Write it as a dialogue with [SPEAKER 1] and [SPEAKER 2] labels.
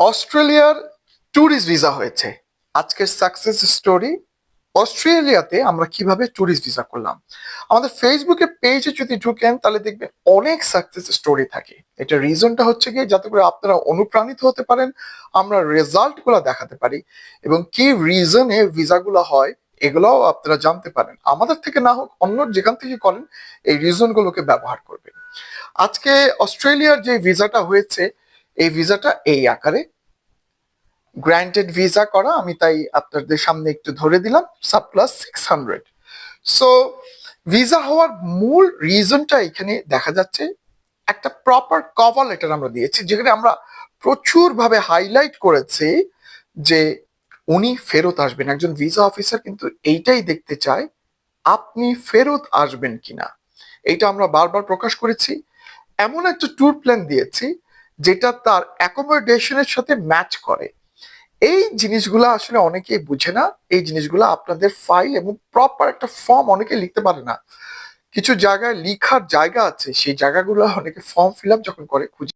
[SPEAKER 1] অস্ট্রেলিয়ার tourist visa হয়েছে। আজকের সাকসেস স্টোরি, অস্ট্রেলিয়াতে আমরা কিভাবে ট্যুরিস্ট ভিসা করলাম। আমাদের ফেসবুকের পেজে যদি ঢুকেন তাহলে দেখবেন অনেক সাকসেস স্টোরি থাকে। এটা রিজনটা হচ্ছে কি, যাতে করে আপনারা অনুপ্রাণিত হতে পারেন, আমরা রেজাল্ট গুলো দেখাতে পারি এবং কি রিজনে ভিসাগুলো হয় এগুলোও আপনারা জানতে পারেন। আমাদের থেকে না হোক, অন্য যেখান থেকে করেন, এই রিজন গুলোকে ব্যবহার করবেন। আজকে অস্ট্রেলিয়ার যে ভিসাটা হয়েছে, এই ভিসাটা এই আকারে গ্র্যান্টেড ভিসা করা, আমি তাই আপনাদের সামনে একটু ধরে দিলাম, +600। সো ভিসা হওয়ার মূল রিজনটা এখানে দেখা যাচ্ছে, একটা প্রপার কভার লেটার আমরা দিয়েছি, যেখানে আমরা প্রচুর ভাবে হাইলাইট করেছি যে উনি ফেরত আসবেন। একজন ভিসা অফিসার কিন্তু এইটাই দেখতে চায়, আপনি ফেরত আসবেন কিনা। এইটা আমরা বারবার প্রকাশ করেছি। এমন একটা ট্যুর প্ল্যান দিয়েছি যেটা তার অ্যাকোমোডেশনের সাথে ম্যাচ করে। এই জিনিসগুলো আসলে অনেকেই বুঝে না। এই জিনিসগুলো আপনাদের ফাইল এবং প্রপার একটা ফর্ম অনেকে লিখতে পারে না। কিছু জায়গায় লিখার জায়গা আছে, সেই জায়গাগুলো অনেকে ফর্ম ফিল আপ যখন করে খুঁজে